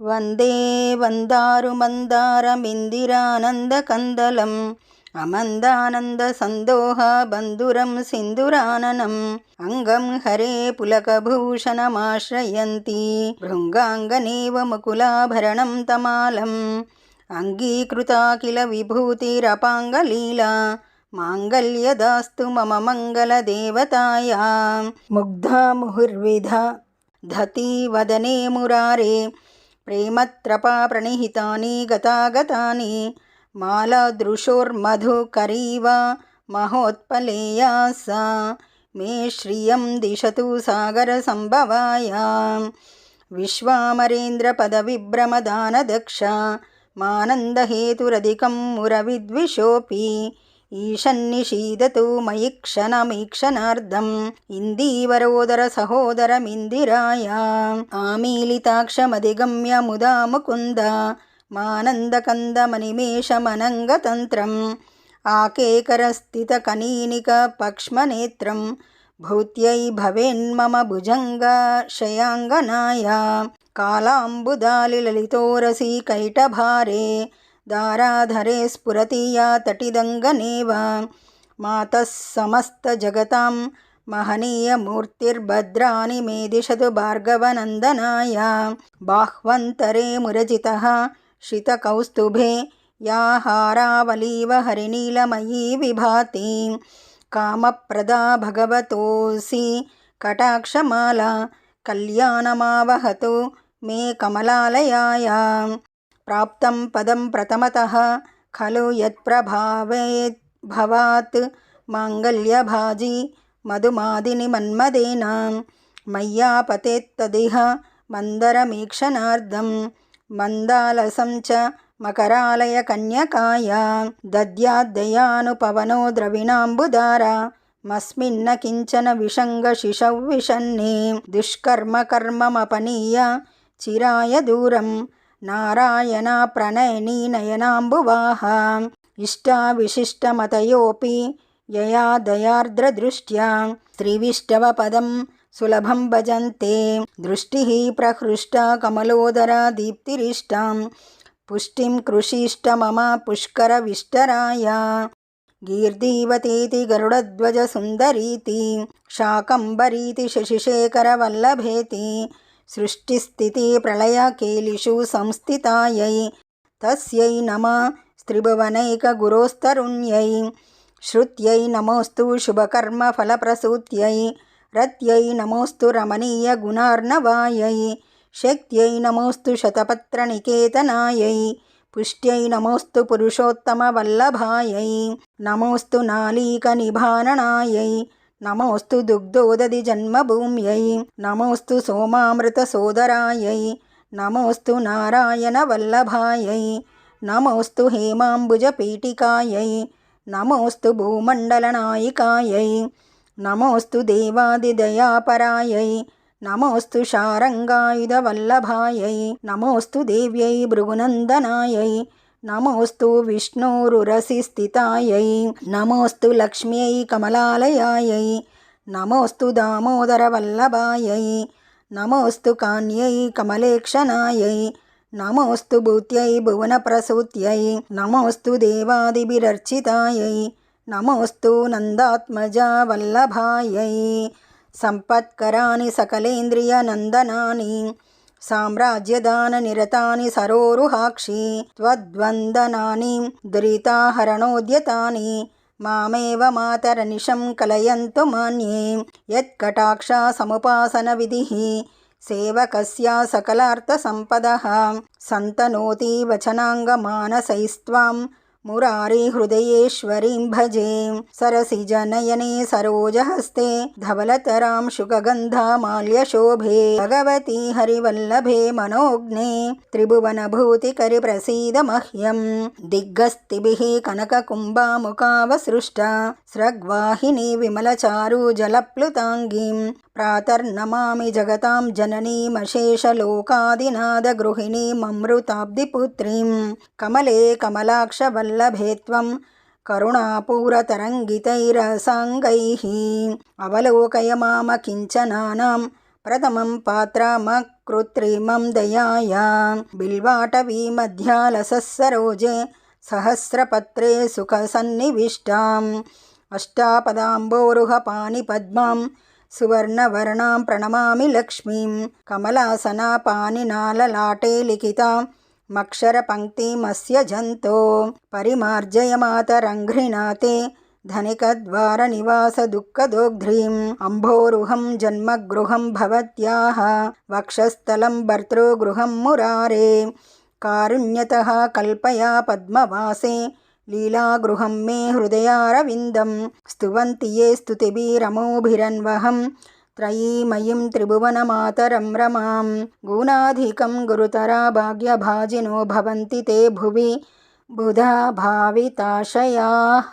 వందే వందారుమందారమిందిరానందకందలం అమందానంద సందోహ బంధురం సింధురాననం అంగం హరే పులకభూషణమాశ్రయంతి భృంగాంగనేవ ముకులాభరణం తమాలం అంగీకృతాఖిల విభూతిరపాంగలీలా మాంగళ్యదాస్తు మమ మంగళదేవతాయా ముగ్ధా ముహుర్విధ ధతి వదనే మురారే ప్రేమత్రపా ప్రణిహితాని గతాగతాని మాలాదృశోర్మధుకరీవ మహోత్పలేయా సా మే శ్రియం దిశతు సాగర సంభవాయా విశ్వామరేంద్ర పదవిభ్రమదానదక్ష మానందహేతురధికం మురవిద్విషోపి ఈశన్నిషీదతు మయి క్షణమీక్షణార్ధం ఇందీవరోదర సహోదరమిందిరాయా ఆమీలితాక్షమధిగమ్య ముదా ముకుంద మానందకందమనిమేషమనంగతంత్రం ఆకేకరస్థితకనీనిక పక్ష్మనేత్రం భూత్యై భవేన్మమ భుజంగశయాంగనాయా కాళాంబుదాలిలలితోరసి కైటభారే దారాధరే స్ఫురతి యా తటిదంగనేవ మాతః సమస్తజగతాం మహనీయమూర్తిర్భద్రాని మే దిశతు భార్గవనందనాయ బాహ్వంతరే మురజితః శితకౌస్తుభే యా హారావలీవ హరినీలమయీ విభాతి కామప్రదా భగవతోసి కటాక్షమాలా కళ్యాణమావహతు మే కమలాలయాయా ప్రాప్తం పదం ప్రథమతః ఖలు యత్ప్రభావేత్ భవాత్ మాంగళ్యభాజీ మధుమాదిని మన్మదేన మయ్యాపతేత్తదిహ మందరమీక్షణార్ధం మందాలసం చ మకరాలయ కన్యకాయా దద్యాద్దయానుపవనో ద్రవిణాంబుదారా మస్మిన్న కించన విషంగ శిశౌ విషన్నే దుష్కర్మ కర్మమపనీయ చిరాయ దూరం నారాయణ ప్రణయనీ నయనాంబువాహ ఇష్టా విశిష్టమతయోపి యయా దయార్ద్రదృష్ట్యా శ్రీవిష్టవపదం సులభం భజంతే దృష్టిః ప్రహృష్ట కమలోదరా దీప్తిరిష్టాం పుష్టిం కృషిష్ట మమ పుష్కరవిష్టరాయ గీర్దీవతీతి గరుడధ్వజ సుందరీతి శాకంబరీతి శశిశేఖరవల్లభేతి సృష్టిస్థితి ప్రళయకేలిషు సంస్థితాయై తస్యై నమః స్త్రిభువనైక గురోస్తరుణ్యై శ్రుత్యై నమోస్తు శుభకర్మఫలప్రసూత్యై రత్యై నమోస్తు రమణీయ గుణార్ణవాయై శక్త్యై నమోస్తు శతపత్రనికేతనాయై పుష్ట్యై నమోస్తు పురుషోత్తమవల్లభాయై నమోస్తు నాళీకనిభాననాయై నమోస్తు దుగ్ధోదధి జన్మభూమ్యై నమోస్తు సోమామృతసోదరాయై నమోస్తు నారాయణవల్లభాయై నమోస్తు హేమాంబుజపీఠికాయై నమోస్తు భూమండలనాయికాయై నమోస్తు దేవాదిదయాపరాయై నమోస్తు శారంగాయుధవల్లభాయై నమోస్తు దేవ్యై భృగునందనాయై నమోస్తు విష్ణోరురసిస్థితాయై నమోస్తు లక్ష్మ్యై కమలాలయాయై నమోస్తు దామోదరవల్లభాయై నమోస్తు కాన్యై కమలేక్షణాయై నమోస్తు భూత్యై భువనప్రసూత్యై నమోస్తు దేవాదిభిరర్చితాయై నమోస్తు నందాత్మజావల్లభాయై సంపత్కరాని సకలేంద్రియనందనాని సామ్రాజ్యదాననిరతాని సరోరుహాక్షి త్వద్వందనాని దురితాహరణోద్యతాని మామేవ మాతరనిశం కలయంతు మాన్యే యత్కటాక్షా సముపాసన విధిః సేవకస్యా సకలార్థసంపదః సంతనోతి వచనాంగమానసైస్త్వాం మురారి హృదయేశ్వరీం భజే సరసిజనయనే సరోజహస్తే ధవలతరాం శుకగంధామాల్యశోభే భగవతి హరివల్లభే మనోజ్ఞే త్రిభువనభూతికరి ప్రసీద మహ్యం దిగ్గస్తిభిః కనకకుంభాముఖావసృష్ట స్రగ్వాహిని విమలచారు జలప్లుతాంగీం ప్రాతర్నమామి జగతాం జననీమశేషలోకాదినాద గృహిణీమమృతాబ్ధిపుత్రీం కమలే కమలాక్షవల్లభే త్వం కరుణాపూరతరంగితైరసాంగైః అవలోకయ మామ కించనానాం ప్రథమం పాత్రమక్షయమాణిక్యం कृत्रिमं दयाया बिल्वाटवी मध्यालसः सरोजे सहस्रपत्रे सुखसन्निविष्टाम् अष्टापदाम्बोरुहपाणिपद्मां सुवर्णवर्णां प्रणमामि लक्ष्मीं कमलासनापानिनाललाटे लिखितां मक्षरपङ्क्तिमस्य जन्तो परिमार्जय मातरङ्घ्रिनाथे धनिकद्वारनिवासदुःखदोग्ध्रीम् अम्भोरुहं जन्मगृहं भवत्याः वक्षस्थलं भर्तृगृहं मुरारे कारुण्यतः कल्पया पद्मवासे लीलागृहं मे हृदयारविन्दं स्तुवन्ति ये स्तुतिभिरमोभिरन्वहं त्रयीमयीं त्रिभुवनमातरं रमां गुणाधिकं गुरुतरा भाग्यभाजिनो भवन्ति ते भुवि बुधा भाविताशयाः।